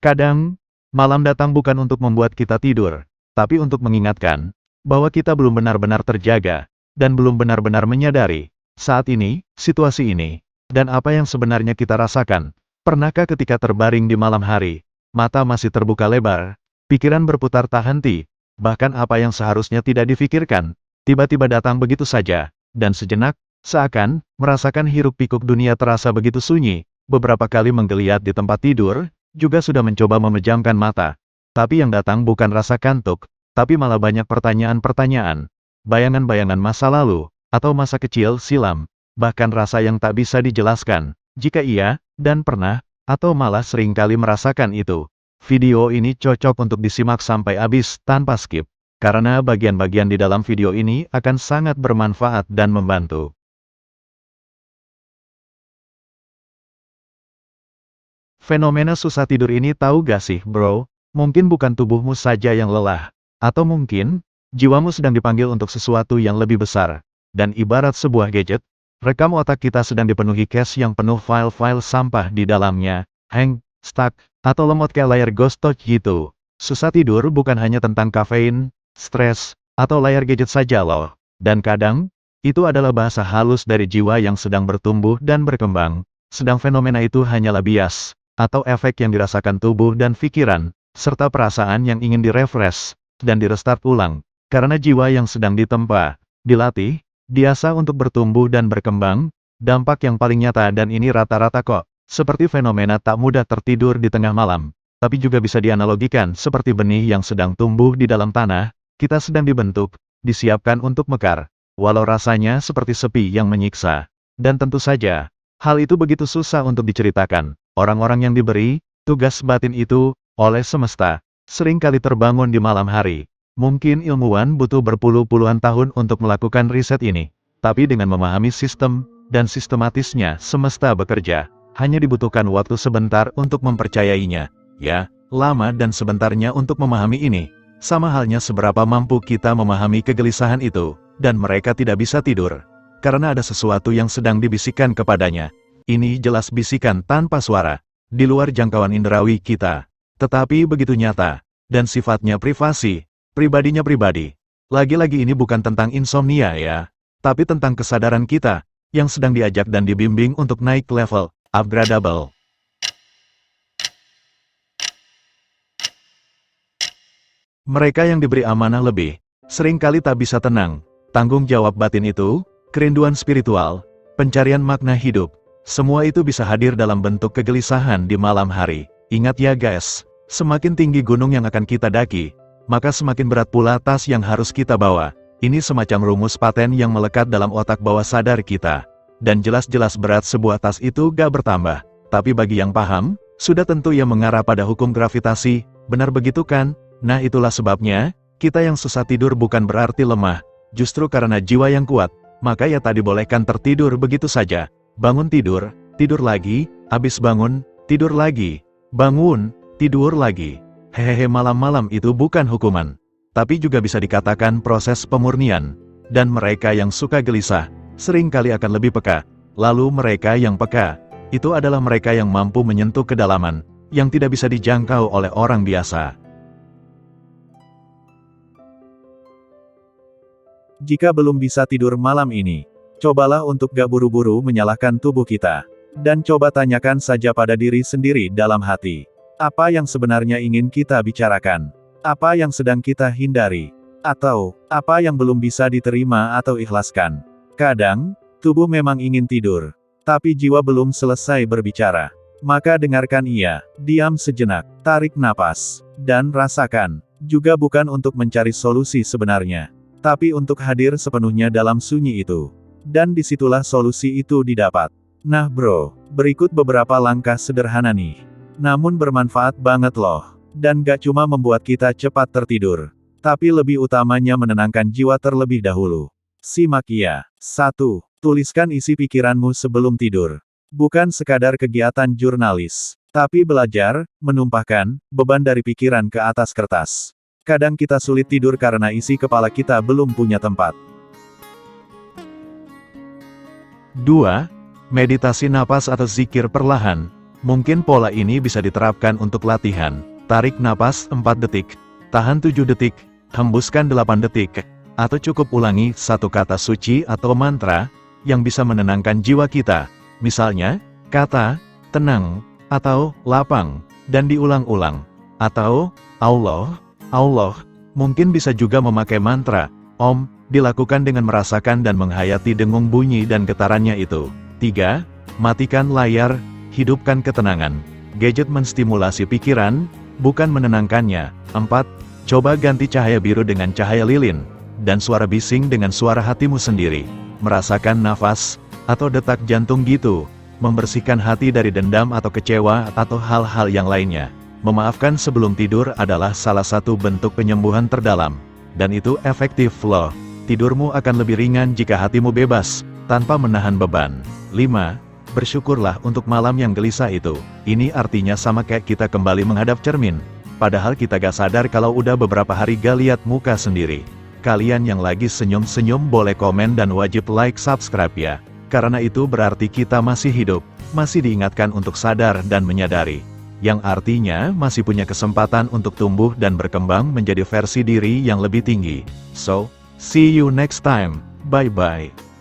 Kadang, malam datang bukan untuk membuat kita tidur, tapi untuk mengingatkan bahwa kita belum benar-benar terjaga, dan belum benar-benar menyadari saat ini, situasi ini, dan apa yang sebenarnya kita rasakan. Pernahkah ketika terbaring di malam hari, mata masih terbuka lebar, pikiran berputar tak henti, bahkan apa yang seharusnya tidak difikirkan, tiba-tiba datang begitu saja, dan sejenak, seakan merasakan hiruk-pikuk dunia terasa begitu sunyi, beberapa kali menggeliat di tempat tidur, juga sudah mencoba memejamkan mata. Tapi yang datang bukan rasa kantuk, tapi malah banyak pertanyaan-pertanyaan, bayangan-bayangan masa lalu, atau masa kecil silam, bahkan rasa yang tak bisa dijelaskan, jika iya, dan pernah, atau malah seringkali merasakan itu. Video ini cocok untuk disimak sampai habis tanpa skip, karena bagian-bagian di dalam video ini akan sangat bermanfaat dan membantu. Fenomena susah tidur ini tahu gak sih, bro? Mungkin bukan tubuhmu saja yang lelah. Atau mungkin, jiwamu sedang dipanggil untuk sesuatu yang lebih besar. Dan ibarat sebuah gadget, rekam otak kita sedang dipenuhi cache yang penuh file-file sampah di dalamnya. Hang, stuck, atau lemot kayak layar ghost touch gitu. Susah tidur bukan hanya tentang kafein, stres, atau layar gadget saja loh. Dan kadang, itu adalah bahasa halus dari jiwa yang sedang bertumbuh dan berkembang. Sedang fenomena itu hanyalah bias atau efek yang dirasakan tubuh dan pikiran, serta perasaan yang ingin direfresh, dan direstart ulang, karena jiwa yang sedang ditempa, dilatih, diasah untuk bertumbuh dan berkembang, dampak yang paling nyata dan ini rata-rata kok, seperti fenomena tak mudah tertidur di tengah malam, tapi juga bisa dianalogikan seperti benih yang sedang tumbuh di dalam tanah, kita sedang dibentuk, disiapkan untuk mekar, walau rasanya seperti sepi yang menyiksa, dan tentu saja, hal itu begitu susah untuk diceritakan. Orang-orang yang diberi tugas batin itu oleh semesta sering kali terbangun di malam hari. Mungkin ilmuwan butuh berpuluh-puluhan tahun untuk melakukan riset ini. Tapi dengan memahami sistem dan sistematisnya semesta bekerja, hanya dibutuhkan waktu sebentar untuk mempercayainya. Ya, lama dan sebentarnya untuk memahami ini. Sama halnya seberapa mampu kita memahami kegelisahan itu, dan mereka tidak bisa tidur. Karena ada sesuatu yang sedang dibisikkan kepadanya. Ini jelas bisikan tanpa suara, di luar jangkauan indrawi kita. Tetapi begitu nyata, dan sifatnya privasi, pribadinya pribadi. Lagi-lagi ini bukan tentang insomnia ya, tapi tentang kesadaran kita, yang sedang diajak dan dibimbing untuk naik level, upgradable. Mereka yang diberi amanah lebih, seringkali tak bisa tenang. Tanggung jawab batin itu, kerinduan spiritual, pencarian makna hidup, semua itu bisa hadir dalam bentuk kegelisahan di malam hari. Ingat ya guys, semakin tinggi gunung yang akan kita daki, maka semakin berat pula tas yang harus kita bawa. Ini semacam rumus paten yang melekat dalam otak bawah sadar kita. Dan jelas-jelas berat sebuah tas itu gak bertambah. Tapi bagi yang paham, sudah tentu ia mengarah pada hukum gravitasi, benar begitu kan? Nah itulah sebabnya, kita yang susah tidur bukan berarti lemah. Justru karena jiwa yang kuat, maka ia tak dibolehkan tertidur begitu saja. Bangun tidur, tidur lagi, habis bangun, tidur lagi, bangun, tidur lagi. Hehehe, malam-malam itu bukan hukuman, tapi juga bisa dikatakan proses pemurnian. Dan mereka yang suka gelisah, seringkali akan lebih peka. Lalu mereka yang peka, itu adalah mereka yang mampu menyentuh kedalaman, yang tidak bisa dijangkau oleh orang biasa. Jika belum bisa tidur malam ini, cobalah untuk gak buru-buru menyalahkan tubuh kita. Dan coba tanyakan saja pada diri sendiri dalam hati. Apa yang sebenarnya ingin kita bicarakan? Apa yang sedang kita hindari? Atau, apa yang belum bisa diterima atau ikhlaskan? Kadang, tubuh memang ingin tidur. Tapi jiwa belum selesai berbicara. Maka dengarkan ia, diam sejenak, tarik napas, dan rasakan. Juga bukan untuk mencari solusi sebenarnya, tapi untuk hadir sepenuhnya dalam sunyi itu. Dan disitulah solusi itu didapat. Nah bro, berikut beberapa langkah sederhana nih. Namun bermanfaat banget loh. Dan gak cuma membuat kita cepat tertidur, tapi lebih utamanya menenangkan jiwa terlebih dahulu. Simak ya. 1. Tuliskan isi pikiranmu sebelum tidur. Bukan sekadar kegiatan jurnalis, tapi belajar, menumpahkan, beban dari pikiran ke atas kertas. Kadang kita sulit tidur karena isi kepala kita belum punya tempat. 2. Meditasi napas atau zikir perlahan. Mungkin pola ini bisa diterapkan untuk latihan. Tarik napas 4 detik, tahan 7 detik, hembuskan 8 detik, atau cukup ulangi satu kata suci atau mantra yang bisa menenangkan jiwa kita. Misalnya, kata tenang atau lapang, dan diulang-ulang. Atau Allah, Allah. Mungkin bisa juga memakai mantra Om, dilakukan dengan merasakan dan menghayati dengung bunyi dan getarannya itu. 3. Matikan layar, hidupkan ketenangan. Gadget menstimulasi pikiran, bukan menenangkannya. 4. Coba ganti cahaya biru dengan cahaya lilin, dan suara bising dengan suara hatimu sendiri. Merasakan nafas, atau detak jantung gitu, membersihkan hati dari dendam atau kecewa atau hal-hal yang lainnya. Memaafkan sebelum tidur adalah salah satu bentuk penyembuhan terdalam. Dan itu efektif loh. Tidurmu akan lebih ringan jika hatimu bebas, tanpa menahan beban. 5. Bersyukurlah untuk malam yang gelisah itu. Ini artinya sama kayak kita kembali menghadap cermin. Padahal kita gak sadar kalau udah beberapa hari gak lihat muka sendiri. Kalian yang lagi senyum-senyum boleh komen dan wajib like subscribe ya. Karena itu berarti kita masih hidup, masih diingatkan untuk sadar dan menyadari. Yang artinya masih punya kesempatan untuk tumbuh dan berkembang menjadi versi diri yang lebih tinggi. So, see you next time. Bye-bye.